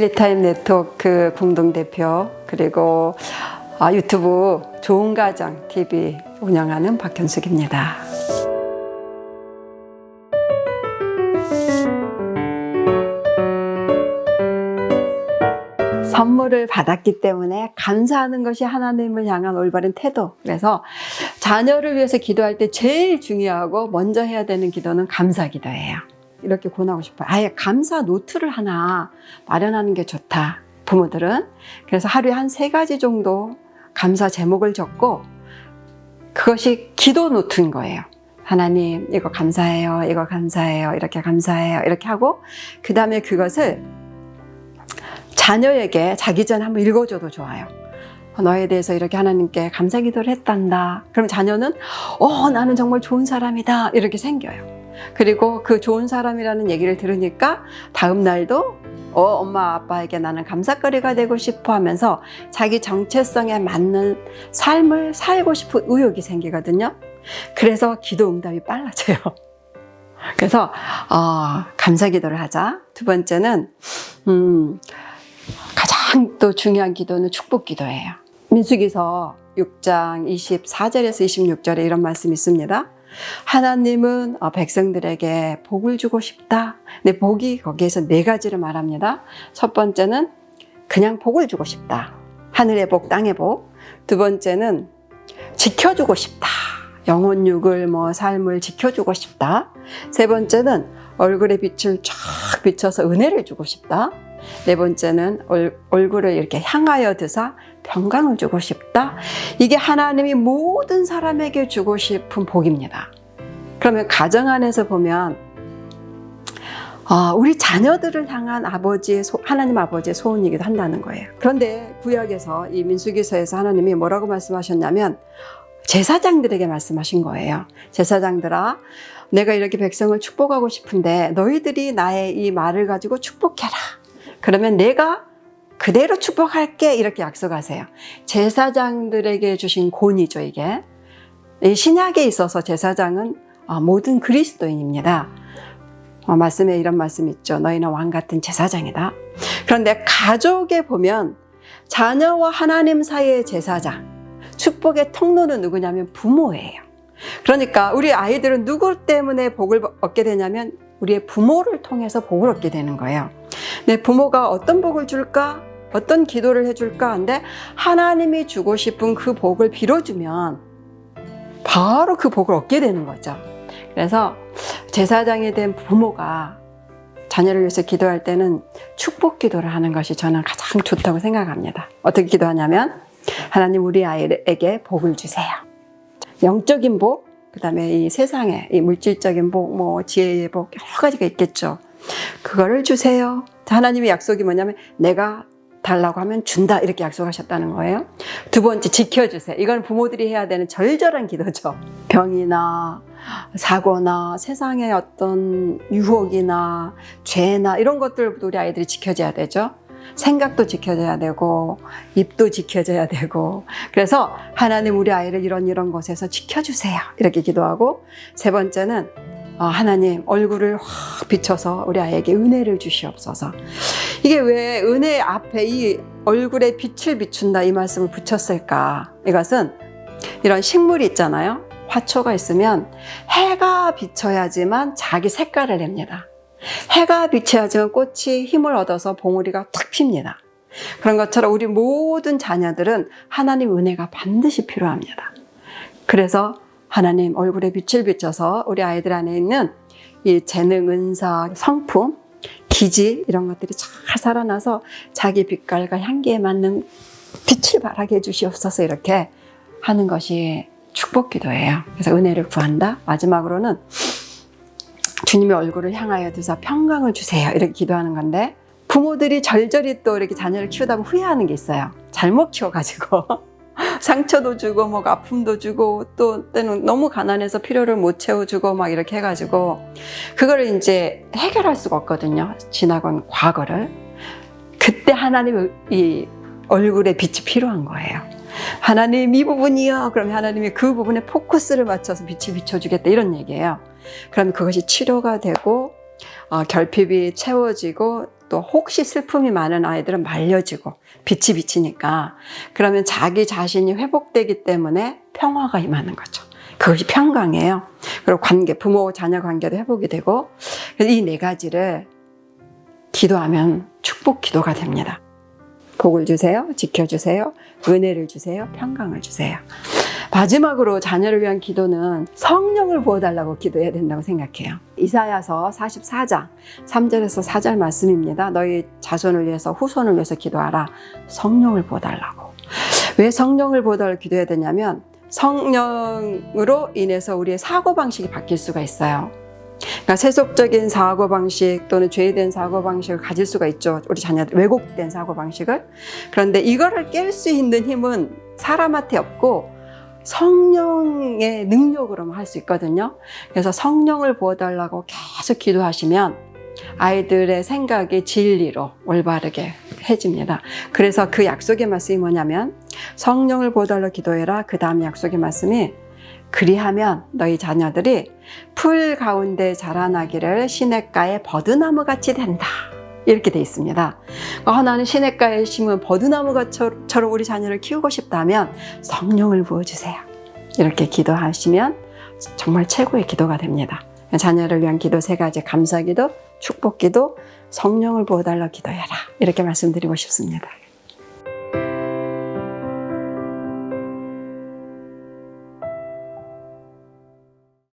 패밀리타임 네트워크 공동대표, 그리고 유튜브 좋은 가정 TV 운영하는 박현숙입니다. 선물을 받았기 때문에 감사하는 것이 하나님을 향한 올바른 태도. 그래서 자녀를 위해서 기도할 때 제일 중요하고 먼저 해야 되는 기도는 감사 기도예요. 이렇게 권하고 싶어요. 아예 감사 노트를 하나 마련하는 게 좋다, 부모들은. 그래서 하루에 한 3가지 정도 감사 제목을 적고, 그것이 기도 노트인 거예요. 하나님, 이거 감사해요, 이거 감사해요, 이렇게 감사해요, 이렇게 하고, 그 다음에 그것을 자녀에게 자기 전에 한번 읽어줘도 좋아요. 너에 대해서 이렇게 하나님께 감사 기도를 했단다. 그럼 자녀는 나는 정말 좋은 사람이다, 이렇게 생겨요. 그리고 그 좋은 사람이라는 얘기를 들으니까 다음 날도 엄마 아빠에게 나는 감사거리가 되고 싶어 하면서 자기 정체성에 맞는 삶을 살고 싶은 의욕이 생기거든요. 그래서 기도 응답이 빨라져요. 그래서 감사 기도를 하자. 두 번째는 가장 또 중요한 기도는 축복 기도예요. 민수기서 6장 24절에서 26절에 이런 말씀이 있습니다. 하나님은 백성들에게 복을 주고 싶다. 근데 복이 거기에서 4가지를 말합니다. 첫 번째는 그냥 복을 주고 싶다. 하늘의 복, 땅의 복. 두 번째는 지켜주고 싶다. 영혼 육을 삶을 지켜주고 싶다. 세 번째는 얼굴에 빛을 쫙 비춰서 은혜를 주고 싶다. 네 번째는 얼굴을 이렇게 향하여 드사 평강을 주고 싶다. 이게 하나님이 모든 사람에게 주고 싶은 복입니다. 그러면 가정 안에서 보면 우리 자녀들을 향한 하나님 아버지의 소원이기도 한다는 거예요. 그런데 구약에서 이 민수기서에서 하나님이 뭐라고 말씀하셨냐면 제사장들에게 말씀하신 거예요. 제사장들아, 내가 이렇게 백성을 축복하고 싶은데 너희들이 나의 이 말을 가지고 축복해라. 그러면 내가 그대로 축복할게, 이렇게 약속하세요. 제사장들에게 주신 권위죠, 이게. 이 신약에 있어서 제사장은 모든 그리스도인입니다. 말씀에 이런 말씀 있죠. 너희는 왕 같은 제사장이다. 그런데 가족에 보면 자녀와 하나님 사이의 제사장, 축복의 통로는 누구냐면 부모예요. 그러니까 우리 아이들은 누구 때문에 복을 얻게 되냐면 우리의 부모를 통해서 복을 얻게 되는 거예요. 내 부모가 어떤 복을 줄까? 어떤 기도를 해줄까? 한데 하나님이 주고 싶은 그 복을 빌어주면 바로 그 복을 얻게 되는 거죠. 그래서 제사장이 된 부모가 자녀를 위해서 기도할 때는 축복 기도를 하는 것이 저는 가장 좋다고 생각합니다. 어떻게 기도하냐면 하나님, 우리 아이에게 복을 주세요. 영적인 복, 그 다음에 이 세상에 이 물질적인 복, 지혜의 복, 여러 가지가 있겠죠. 그거를 주세요. 하나님의 약속이 뭐냐면 내가 달라고 하면 준다, 이렇게 약속하셨다는 거예요. 두 번째, 지켜주세요. 이건 부모들이 해야 되는 절절한 기도죠. 병이나 사고나 세상의 어떤 유혹이나 죄나 이런 것들부터 우리 아이들이 지켜줘야 되죠. 생각도 지켜줘야 되고 입도 지켜줘야 되고. 그래서 하나님, 우리 아이를 이런 것에서 지켜주세요, 이렇게 기도하고, 세 번째는 하나님, 얼굴을 확 비춰서 우리 아이에게 은혜를 주시옵소서. 이게 왜 은혜 앞에 이 얼굴에 빛을 비춘다, 이 말씀을 붙였을까? 이것은 이런 식물이 있잖아요. 화초가 있으면 해가 비쳐야지만 자기 색깔을 냅니다. 해가 비쳐야지만 꽃이 힘을 얻어서 봉우리가 탁 핍니다. 그런 것처럼 우리 모든 자녀들은 하나님 은혜가 반드시 필요합니다. 그래서 하나님 얼굴에 빛을 비춰서 우리 아이들 안에 있는 이 재능, 은사, 성품, 기지, 이런 것들이 잘 살아나서 자기 빛깔과 향기에 맞는 빛을 발하게 해주시옵소서, 이렇게 하는 것이 축복 기도예요. 그래서 은혜를 구한다. 마지막으로는 주님의 얼굴을 향하여 두사 평강을 주세요, 이렇게 기도하는 건데, 부모들이 절절히 또 이렇게 자녀를 키우다 보면 후회하는 게 있어요. 잘못 키워가지고 상처도 주고 아픔도 주고, 또 때는 너무 가난해서 필요를 못 채워주고 이렇게 해가지고 그거를 이제 해결할 수가 없거든요. 지나간 과거를. 그때 하나님의 이 얼굴에 빛이 필요한 거예요. 하나님, 이 부분이요. 그럼 하나님이 그 부분에 포커스를 맞춰서 빛을 비춰주겠다, 이런 얘기예요. 그럼 그것이 치료가 되고 결핍이 채워지고 또 혹시 슬픔이 많은 아이들은 말려지고 빛이 비치니까 그러면 자기 자신이 회복되기 때문에 평화가 임하는 거죠. 그것이 평강이에요. 그리고 관계, 부모 자녀 관계도 회복이 되고 이 네 가지를 기도하면 축복 기도가 됩니다. 복을 주세요. 지켜주세요. 은혜를 주세요. 평강을 주세요. 마지막으로 자녀를 위한 기도는 성령을 부어달라고 기도해야 된다고 생각해요. 이사야서 44장 3절에서 4절 말씀입니다. 너희 자손을 위해서 후손을 위해서 기도하라. 성령을 부어달라고. 왜 성령을 부어달라고 기도해야 되냐면 성령으로 인해서 우리의 사고방식이 바뀔 수가 있어요. 그러니까 세속적인 사고방식 또는 죄된 사고방식을 가질 수가 있죠. 우리 자녀들 왜곡된 사고방식을. 그런데 이거를 깰 수 있는 힘은 사람한테 없고 성령의 능력으로만 할 수 있거든요. 그래서 성령을 부어달라고 계속 기도하시면 아이들의 생각이 진리로 올바르게 해집니다. 그래서 그 약속의 말씀이 뭐냐면 성령을 부어달라고 기도해라. 그 다음 약속의 말씀이 그리하면 너희 자녀들이 풀 가운데 자라나기를 시냇가의 버드나무 같이 된다. 이렇게 돼 있습니다. 나는 시냇가에 심은 버드나무처럼 우리 자녀를 키우고 싶다면 성령을 부어주세요. 이렇게 기도하시면 정말 최고의 기도가 됩니다. 자녀를 위한 기도 3가지, 감사기도, 축복기도, 성령을 부어달라 기도해라. 이렇게 말씀드리고 싶습니다.